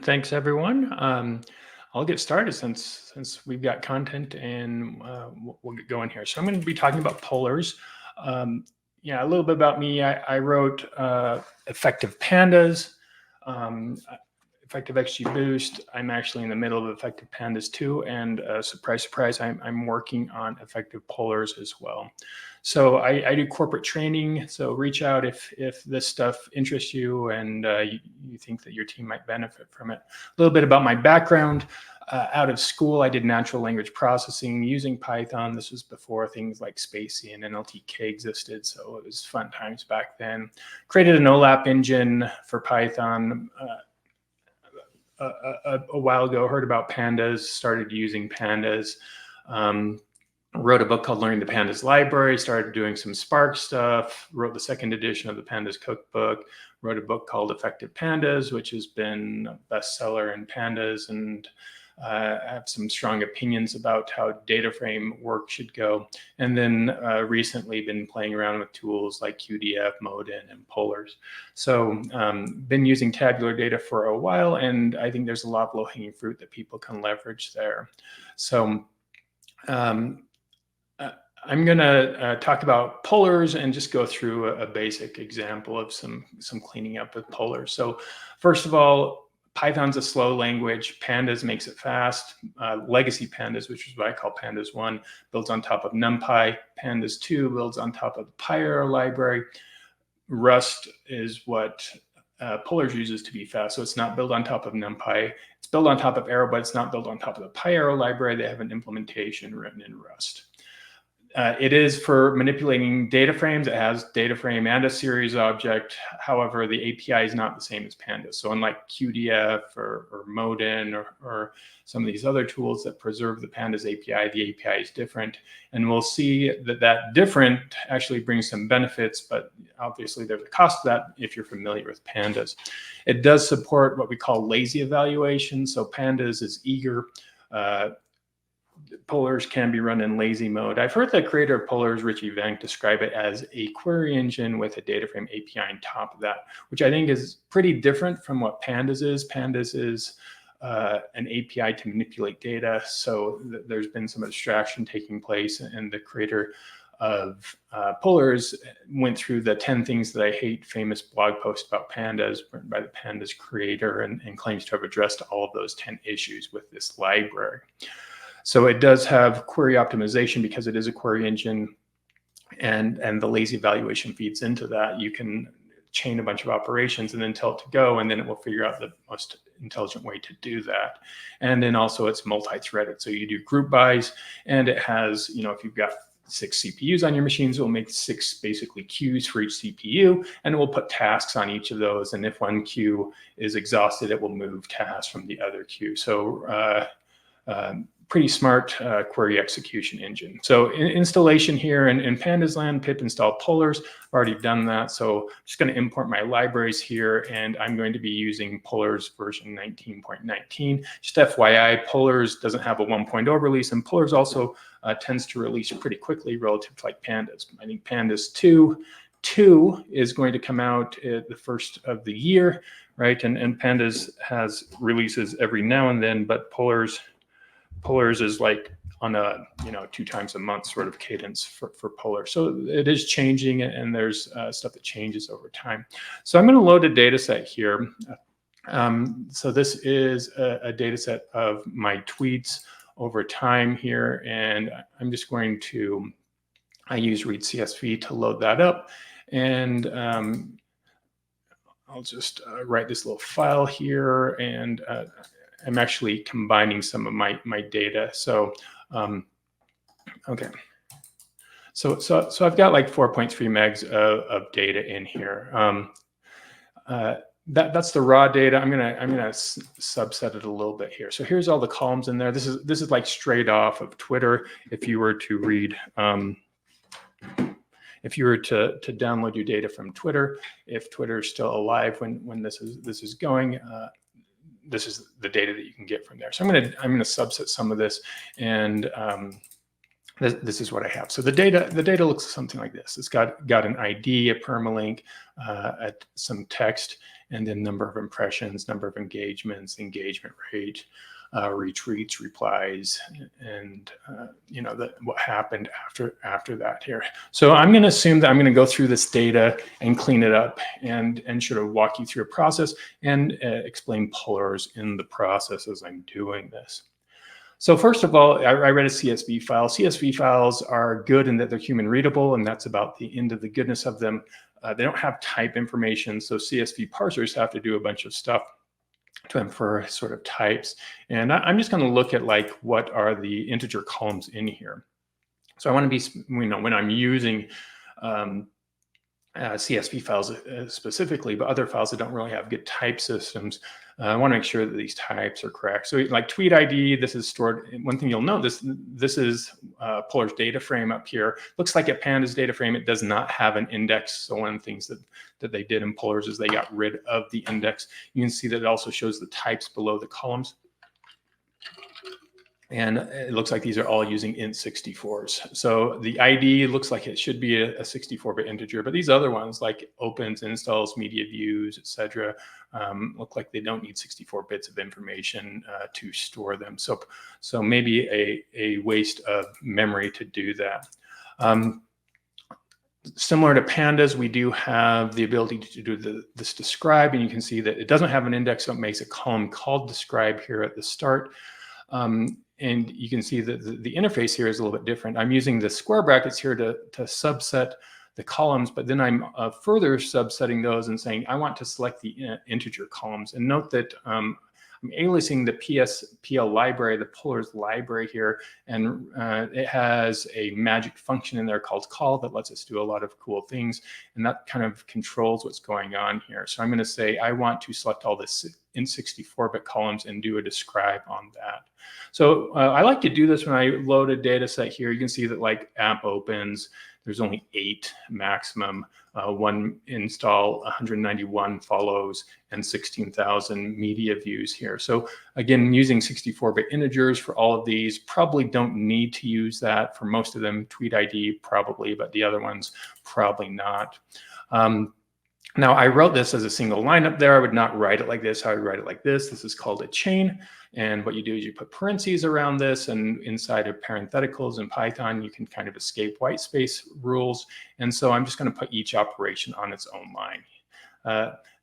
Thanks, everyone. I'll get started since we've got content and we'll get going here. So I'm going to be talking about polars. Yeah, a little bit about me. I wrote Effective Pandas, um, Effective XGBoost. I'm actually in the middle of Effective Pandas 2, and surprise, surprise, I'm working on Effective Polars as well. So I do corporate training. So reach out if this stuff interests you and you think that your team might benefit from it. A little bit about my background. Out of school, I did natural language processing using Python. This was before things like Spacey and NLTK existed, so it was fun times back then. Created an OLAP engine for Python a while ago. Heard about Pandas, started using Pandas. Wrote a book called Learning the Pandas Library, started doing some Spark stuff, wrote the second edition of the Pandas cookbook, wrote a book called Effective Pandas, which has been a bestseller in Pandas, and I have some strong opinions about how dataframe work should go. And then recently been playing around with tools like QDF, Modin, and polars. So been using tabular data for a while, and I think there's a lot of low-hanging fruit that people can leverage there. So I'm going to talk about polars and just go through a basic example of some cleaning up with polars. So first of all, Python's a slow language. Pandas makes it fast. Legacy Pandas, which is what I call Pandas 1, builds on top of NumPy. Pandas 2 builds on top of the PyArrow library. Rust is what polars uses to be fast. So it's not built on top of NumPy. It's built on top of Arrow, but it's not built on top of the PyArrow library. They have an implementation written in Rust. It is for manipulating data frames. It has data frame and a series object. However, the API is not the same as Pandas. So unlike QDF or Modin or some of these other tools that preserve the Pandas API, the API is different. And we'll see that different actually brings some benefits, but obviously there's a cost to that if you're familiar with Pandas. It does support what we call lazy evaluation. So Pandas is eager. Polars can be run in lazy mode. I've heard the creator of polars, Richie Vank, describe it as a query engine with a data frame API on top of that, which I think is pretty different from what Pandas is. Pandas is an API to manipulate data. So there's been some abstraction taking place, and the creator of polars went through the 10 things that I hate famous blog post about Pandas written by the Pandas creator and claims to have addressed all of those 10 issues with this library. So it does have query optimization because it is a query engine, and the lazy evaluation feeds into that. You can chain a bunch of operations and then tell it to go, and then it will figure out the most intelligent way to do that. And then also it's multi-threaded. So you do group bys, and it has, if you've got 6 CPUs on your machines, it will make 6 basically queues for each CPU, and it will put tasks on each of those. And if one queue is exhausted, it will move tasks from the other queue. So pretty smart query execution engine. So installation here in Pandas land, pip install polars. I've already done that. So I'm just going to import my libraries here, and I'm going to be using polars version 19.19. Just FYI, polars doesn't have a 1.0 release, and polars also tends to release pretty quickly relative to like Pandas. I think Pandas 2 is going to come out at the first of the year, right? And Pandas has releases every now and then, but polars is like on a 2 times a month sort of cadence for polar. So it is changing, and there's stuff that changes over time. So I'm going to load a data set here. So this is a data set of my tweets over time here, and I'm just going to, I use read CSV to load that up, and I'll just write this little file here, and I'm actually combining some of my data. So, okay. So I've got like 4.3 megs of data in here. That's the raw data. I'm gonna subset it a little bit here. So here's all the columns in there. This is like straight off of Twitter. If you were to read, if you were to download your data from Twitter, if Twitter is still alive when this is going. This is the data that you can get from there. So I'm gonna subset some of this, and this is what I have. So the data looks something like this. It's got an ID, a permalink, some text, and then number of impressions, number of engagements, engagement rate, retweets, replies, and what happened after that here. So I'm going to assume that I'm going to go through this data and clean it up and sort of walk you through a process and explain polars in the process as I'm doing this. So first of all, I read a CSV file. CSV files are good in that they're human readable, and that's about the end of the goodness of them. They don't have type information, so CSV parsers have to do a bunch of stuff to infer sort of types. And I'm just going to look at like what are the integer columns in here. So I want to be, when I'm using CSV files specifically, but other files that don't really have good type systems, I want to make sure that these types are correct. So like tweet ID, this is stored. One thing you'll note, this is Polar's data frame up here. Looks like at Pandas data frame, it does not have an index. So one of the things that they did in Polar's is they got rid of the index. You can see that it also shows the types below the columns. And it looks like these are all using int64s. So the ID looks like it should be a 64-bit integer, but these other ones like opens, installs, media views, etc., look like they don't need 64 bits of information to store them. So maybe a waste of memory to do that. Similar to Pandas, we do have the ability to do this describe, and you can see that it doesn't have an index, so it makes a column called describe here at the start. And you can see that the interface here is a little bit different. I'm using the square brackets here to subset the columns, but then I'm further subsetting those and saying I want to select the integer columns. And note that I'm aliasing the PL library, the Polars library here, and it has a magic function in there called call that lets us do a lot of cool things, and that kind of controls what's going on here. So I'm going to say I want to select all this in 64-bit columns and do a describe on that. So I like to do this when I load a data set here. You can see that like app opens, there's only 8 maximum, 1 install, 191 follows, and 16,000 media views here. So again, using 64-bit integers for all of these, probably don't need to use that for most of them. Tweet ID probably, but the other ones probably not. Now I wrote this as a single line up there. I would not write it like this. I would write it like this. This is called a chain. And what you do is you put parentheses around this, and inside of parentheticals in Python, you can kind of escape white space rules. And so I'm just going to put each operation on its own line.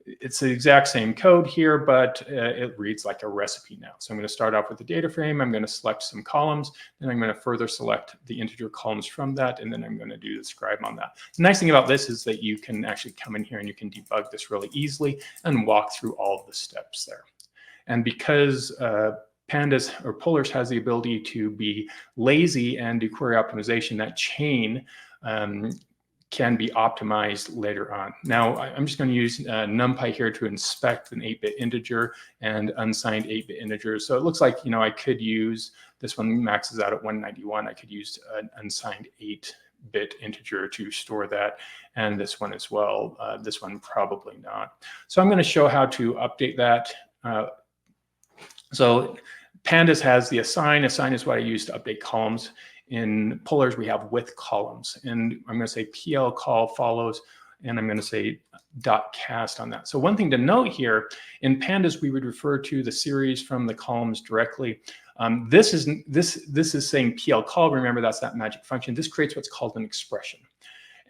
It's the exact same code here, but it reads like a recipe now. So I'm going to start off with the data frame. I'm going to select some columns, then I'm going to further select the integer columns from that, and then I'm going to do the describe on that. The nice thing about this is that you can actually come in here and you can debug this really easily and walk through all of the steps there. And because Pandas or Polars has the ability to be lazy and do query optimization, that chain can be optimized later on. Now, I'm just going to use NumPy here to inspect an 8-bit integer and unsigned 8-bit integers. So it looks like, I could use, this one maxes out at 191. I could use an unsigned 8-bit integer to store that, and this one as well. This one probably not. So I'm going to show how to update that. So Pandas has the assign. Assign is what I use to update columns. In Polars, we have with columns, and I'm going to say PL call follows, and I'm going to say .cast on that. So one thing to note here, in Pandas, we would refer to the series from the columns directly. This is saying PL call. Remember, that's that magic function. This creates what's called an expression.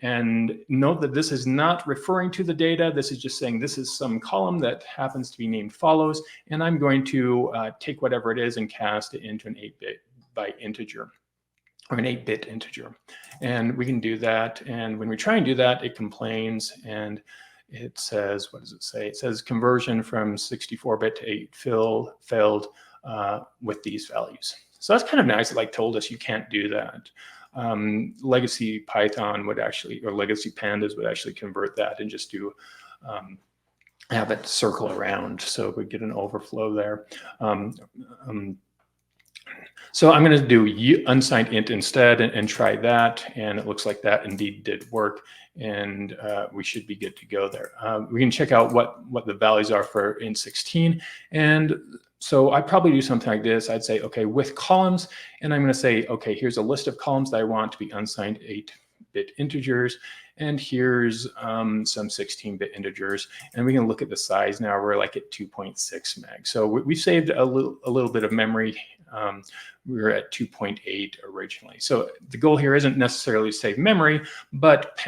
And note that this is not referring to the data. This is just saying this is some column that happens to be named follows, and I'm going to take whatever it is and cast it into an 8-bit by integer, or an 8-bit integer. And we can do that. And when we try and do that, it complains, and it says, what does it say? It says conversion from 64-bit to 8 failed with these values. So that's kind of nice. It like told us you can't do that. Legacy Python would actually, or legacy Pandas would actually convert that and just do have it circle around, so we get an overflow there. So I'm going to do unsigned int instead and try that, and it looks like that indeed did work, and we should be good to go there. We can check out what the values are for int16, and so I probably do something like this. I'd say, okay, with columns, and I'm going to say, okay, here's a list of columns that I want to be unsigned 8-bit 8-bit integers, and here's some 16-bit integers. And we can look at the size now. We're like at 2.6 meg. So we saved a little bit of memory. We were at 2.8 originally. So the goal here isn't necessarily to save memory, but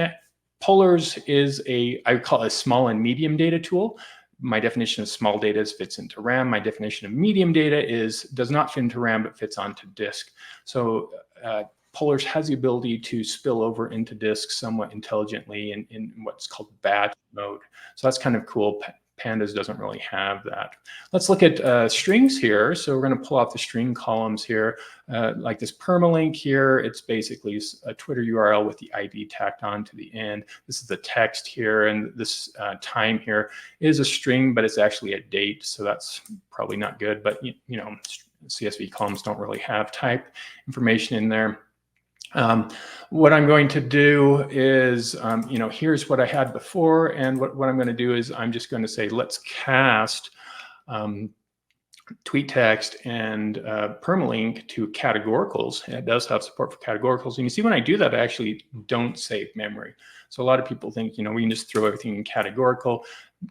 Polars is I would call it a small and medium data tool. My definition of small data is fits into RAM. My definition of medium data does not fit into RAM, but fits onto disk. So Polars has the ability to spill over into disk somewhat intelligently in what's called batch mode. So that's kind of cool. Pandas doesn't really have that. Let's look at strings here. So we're going to pull out the string columns here, like this permalink here. It's basically a Twitter URL with the ID tacked on to the end. This is the text here, and this time here is a string, but it's actually a date. So that's probably not good. But you know, CSV columns don't really have type information in there. What I'm going to do is, you know, here's what I had before, and what I'm going to do is I'm just going to say, let's cast tweet text and permalink to categoricals. It does have support for categoricals, and you see when I do that, I actually don't save memory. So a lot of people think, you know, we can just throw everything in categorical.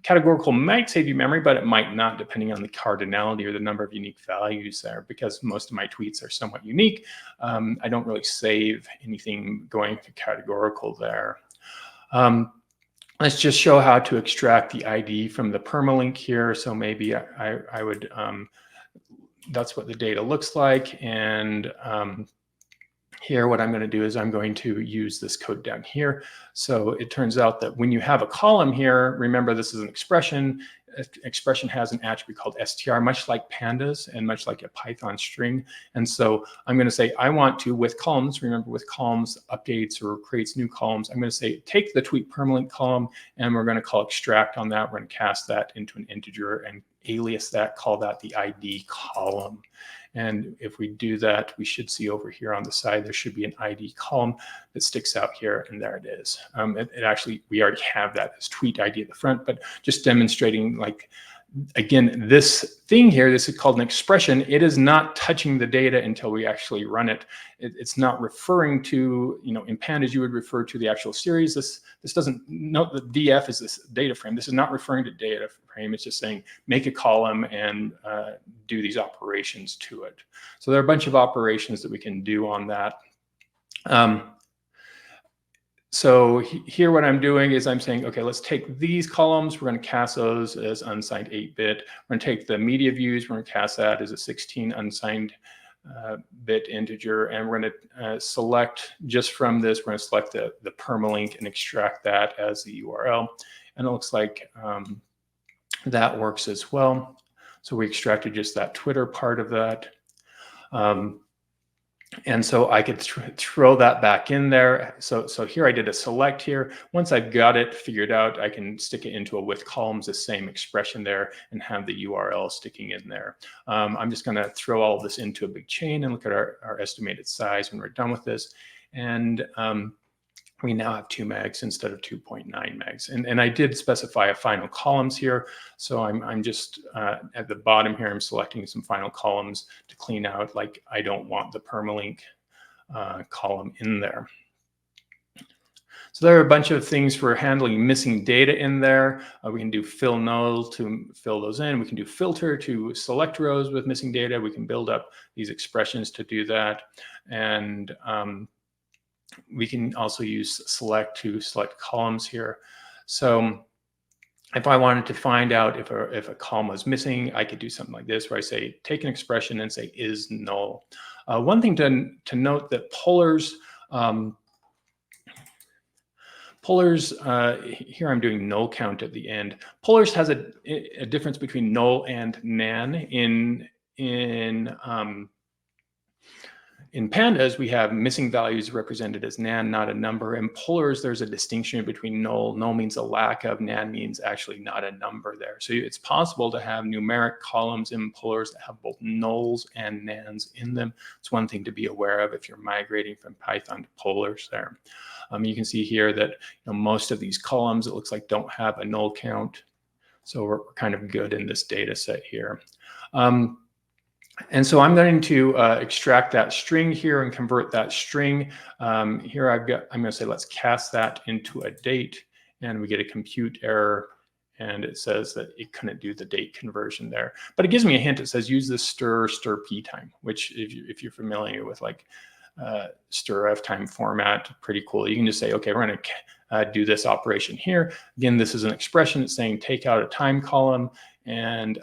Categorical might save you memory, but it might not, depending on the cardinality or the number of unique values there. Because most of my tweets are somewhat unique, I don't really save anything going to categorical there. Let's just show how to extract the ID from the permalink here. So maybe I would, that's what the data looks like. And here, what I'm going to do is I'm going to use this code down here. So it turns out that when you have a column here, remember this is an expression. Expression has an attribute called str, much like pandas and much like a Python string. And so I'm going to say I want to, with columns, remember with columns, updates or creates new columns, I'm going to say take the tweet permalink column, and we're going to call extract on that. We're going to cast that into an integer and alias that, call that the ID column. And if we do that, we should see over here on the side, there should be an ID column that sticks out here, and there it is. It actually, we already have that as tweet ID at the front, but just demonstrating, like, again, this thing here, this is called an expression. It is not touching the data until we actually run it. It's not referring to, you know, in Pandas, you would refer to the actual series. This doesn't note the DF is this data frame. This is not referring to data frame. It's just saying make a column and do these operations to it. So there are a bunch of operations that we can do on that. So here what I'm doing is I'm saying, okay, let's take these columns. We're going to cast those as unsigned 8-bit. We're going to take the media views. We're going to cast that as a 16 unsigned bit integer. And we're going to select, just from this, we're going to select the permalink and extract that as the URL. And it looks like that works as well. So we extracted just that Twitter part of that. And so I could throw that back in there. So here I did a select here. Once I've got it figured out, I can stick it into a with columns, the same expression there, and have the URL sticking in there. I'm just going to throw all of this into a big chain and look at our estimated size when we're done with this. And we now have 2 megs instead of 2.9 megs. And I did specify a final columns here. So I'm just at the bottom here, I'm selecting some final columns to clean out, like I don't want the permalink column in there. So there are a bunch of things for handling missing data in there. We can do fill null to fill those in. We can do filter to select rows with missing data. We can build up these expressions to do that. And we can also use select to select columns here. So if I wanted to find out if a column was missing, I could do something like this, where I say, take an expression and say is null. One thing to note that Polars, here I'm doing null count at the end. Polars has a difference between null and nan. In Pandas, we have missing values represented as nan, not a number. In Polars, there's a distinction between null. Null means a lack of, nan means actually not a number there. So it's possible to have numeric columns in Polars that have both nulls and nans in them. It's one thing to be aware of if you're migrating from Python to Polars there. You can see here that, you know, most of these columns, it looks like, don't have a null count. So we're kind of good in this data set here. And so I'm going to extract that string here and convert that string. Here I'm going to say, let's cast that into a date, and we get a compute error. And it says that it couldn't do the date conversion there. But it gives me a hint. It says use this stir p time, which if you're familiar with like stir f time format, pretty cool. You can just say, okay, we're going to do this operation here. Again, this is an expression. It's saying take out a time column, and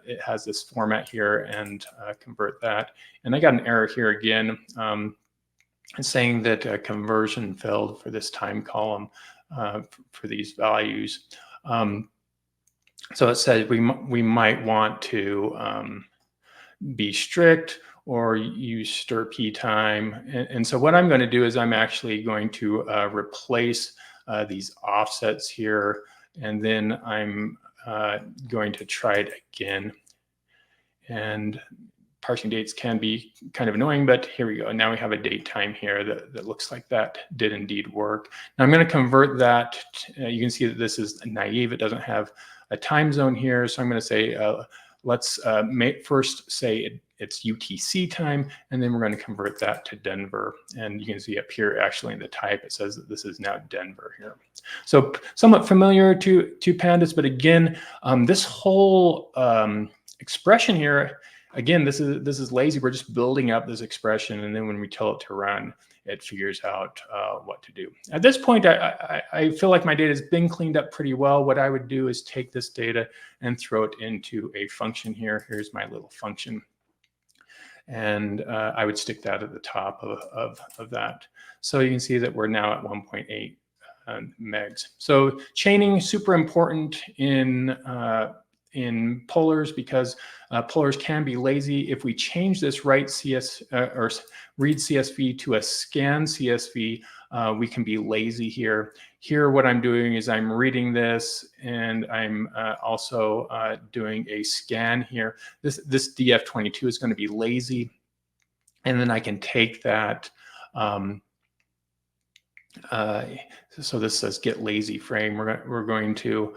it has this format here, and convert that. And I got an error here again. It's saying that conversion failed for this time column for these values. So it said we might want to be strict or use stir p time. And so what I'm going to do is I'm actually going to replace these offsets here, and then I'm going to try it again. And parsing dates can be kind of annoying, but here we go. Now we have a date time here that looks like that did indeed work. Now I'm going to convert that. You can see that this is naive. It doesn't have a time zone here. So I'm going to say, let's first say it's UTC time, and then we're going to convert that to Denver. And you can see up here, actually in the type, it says that this is now Denver here. So somewhat familiar to Pandas, but again, this whole expression here, again, this is lazy. We're just building up this expression, and then when we tell it to run, it figures out what to do. At this point, I feel like my data has been cleaned up pretty well. What I would do is take this data and throw it into a function here. Here's my little function. And I would stick that at the top of that. So you can see that we're now at 1.8 megs. So chaining, super important in polars, because polars can be lazy. If we change this write CS or read CSV to a scan CSV, we can be lazy here. Here, what I'm doing is I'm reading this, and I'm also doing a scan here. This df22 is going to be lazy, and then I can take that. So this says get lazy frame. We're going to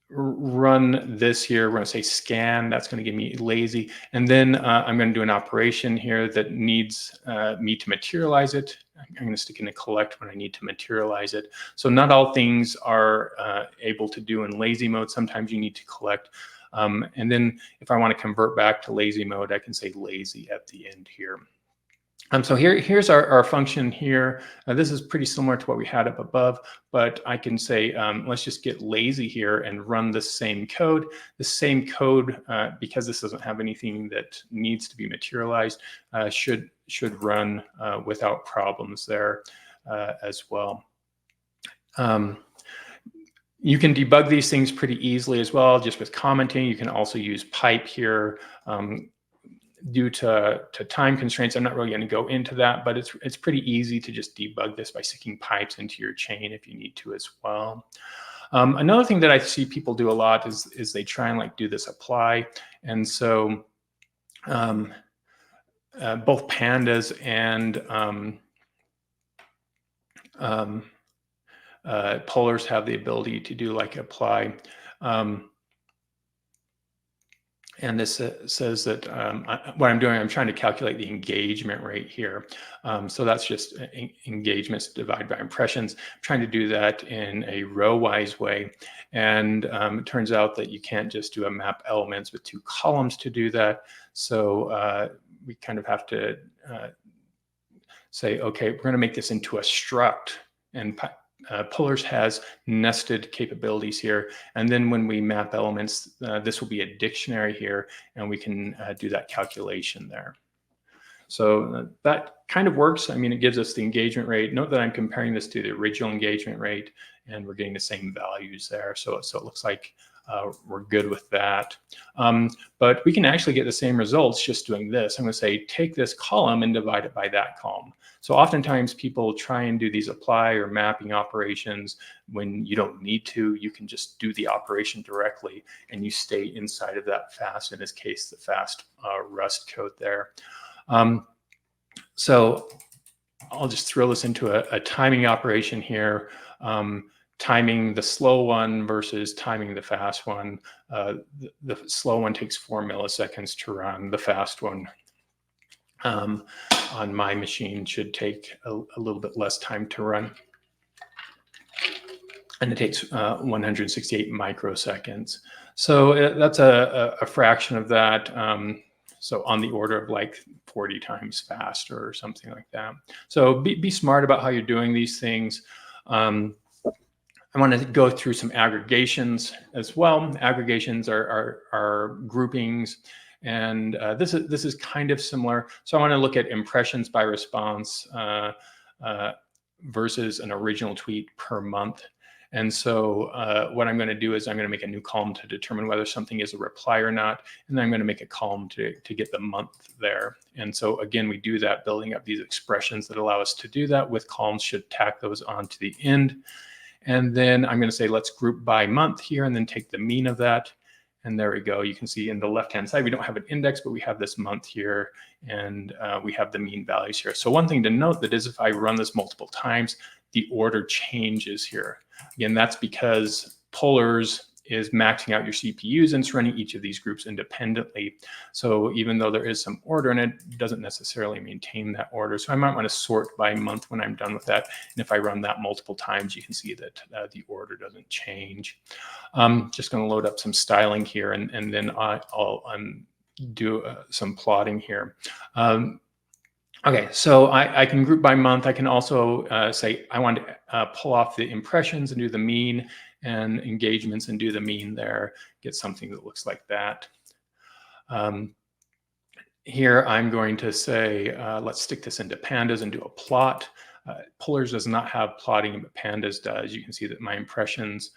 run this here. We're going to say scan. That's going to give me lazy. And then I'm going to do an operation here that needs me to materialize it. I'm going to stick in a collect when I need to materialize it. So not all things are able to do in lazy mode. Sometimes you need to collect. And then if I want to convert back to lazy mode, I can say lazy at the end here. So here's our function here. This is pretty similar to what we had up above, but I can say, let's just get lazy here and run the same code. The same code, because this doesn't have anything that needs to be materialized, should run without problems there as well. You can debug these things pretty easily as well, just with commenting. You can also use pipe here. Due to time constraints, I'm not really going to go into that, but it's pretty easy to just debug this by sticking pipes into your chain if you need to as well. Another thing that I see people do a lot is they try and like do this apply, and so both Pandas and polars have the ability to do like apply. And this says that what I'm doing, I'm trying to calculate the engagement rate here. So that's just engagements divided by impressions. I'm trying to do that in a row-wise way. And it turns out that you can't just do a map elements with 2 columns to do that. So we kind of have to say, okay, we're going to make this into a struct. And polars has nested capabilities here, and then when we map elements, this will be a dictionary here, and we can do that calculation there. So that kind of works. I mean, it gives us the engagement rate. Note that I'm comparing this to the original engagement rate, and we're getting the same values there. So it looks like we're good with that. But we can actually get the same results just doing this. I'm going to say, take this column and divide it by that column. So oftentimes people try and do these apply or mapping operations when you don't need to. You can just do the operation directly, and you stay inside of that fast, in this case, the fast Rust code there. So I'll just throw this into a timing operation here. timing the slow one versus timing the fast one. The slow one takes 4 milliseconds to run. The fast one on my machine should take a little bit less time to run. And it takes 168 microseconds. So that's a fraction of that. So on the order of like 40 times faster or something like that. So be smart about how you're doing these things. I want to go through some aggregations as well. Aggregations are groupings, and this is kind of similar. So I want to look at impressions by response versus an original tweet per month. And so what I'm going to do is I'm going to make a new column to determine whether something is a reply or not. And then I'm going to make a column to get the month there. And so again, we do that building up these expressions that allow us to do that with columns, should tack those on to the end. And then I'm going to say, let's group by month here and then take the mean of that. And there we go. You can see in the left-hand side, we don't have an index, but we have this month here, and we have the mean values here. So one thing to note that is if I run this multiple times, the order changes here. Again, that's because Polars is maxing out your CPUs and it's running each of these groups independently. So even though there is some order in it, it doesn't necessarily maintain that order. So I might want to sort by month when I'm done with that. And if I run that multiple times, you can see that the order doesn't change. Just going to load up some styling here, and then I'll do some plotting here. Okay, so I can group by month. I can also say I want to pull off the impressions and do the mean, and engagements and do the mean there, get something that looks like that. Here I'm going to say, let's stick this into Pandas and do a plot. Polars does not have plotting, but Pandas does. You can see that my impressions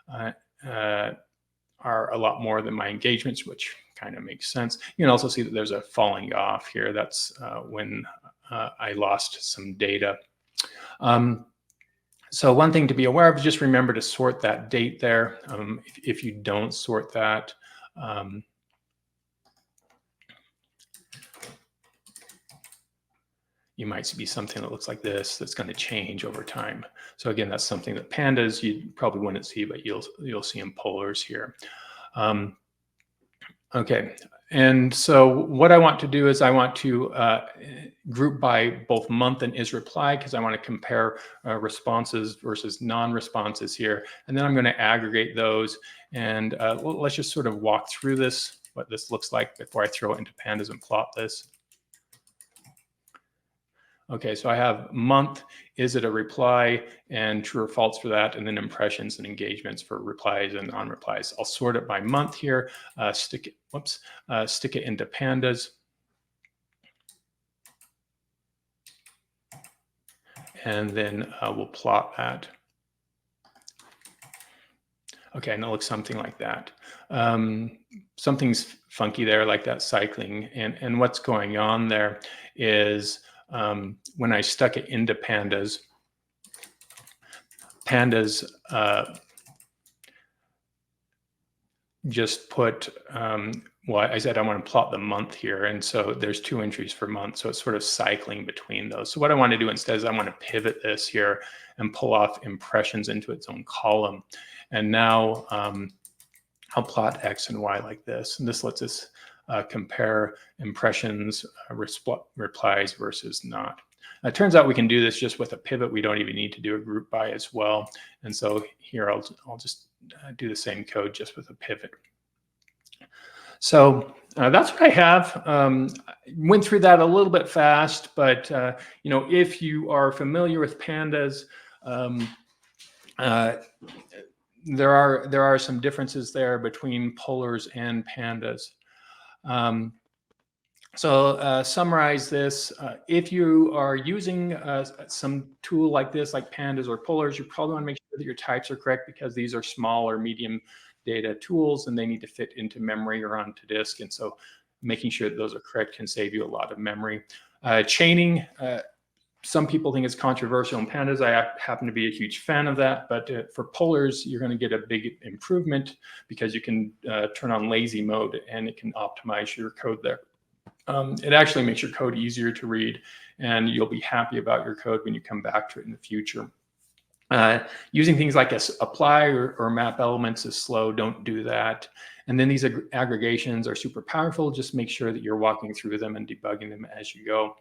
are a lot more than my engagements, which kind of makes sense. You can also see that there's a falling off here. That's when I lost some data. So one thing to be aware of, just remember to sort that date there. If you don't sort that, you might see something that looks like this that's going to change over time. So again, that's something that Pandas you probably wouldn't see, but you'll see in Polars here. Okay, and so what I want to do is I want to group by both month and isReply, because I want to compare responses versus non-responses here. And then I'm going to aggregate those. And let's just sort of walk through this, what this looks like before I throw it into Pandas and plot this. Okay, so I have month, is it a reply, and true or false for that, and then impressions and engagements for replies and non-replies. I'll sort it by month here, stick it into Pandas. And then we'll plot that. Okay, and it looks something like that. Something's funky there, like that cycling. And what's going on there is when I stuck it into Pandas, just put, well, I said I want to plot the month here. And so there's 2 entries for month. So it's sort of cycling between those. So what I want to do instead is I want to pivot this here and pull off impressions into its own column. And now I'll plot X and Y like this. And this lets us compare impressions, replies versus not. It turns out we can do this just with a pivot. We don't even need to do a group by as well. And so here I'll just do the same code just with a pivot. So that's what I have. Went through that a little bit fast, but you know, if you are familiar with Pandas, there are some differences there between Polars and Pandas. So summarize this. If you are using some tool like this, like Pandas or Polars, you probably want to make sure that your types are correct, because these are small or medium data tools and they need to fit into memory or onto disk. And so making sure that those are correct can save you a lot of memory. Chaining, some people think it's controversial in Pandas. I happen to be a huge fan of that, but for Polars, you're going to get a big improvement because you can turn on lazy mode and it can optimize your code there. It actually makes your code easier to read, and you'll be happy about your code when you come back to it in the future. Using things like apply or map elements is slow. Don't do that. And then these aggregations are super powerful. Just make sure that you're walking through them and debugging them as you go.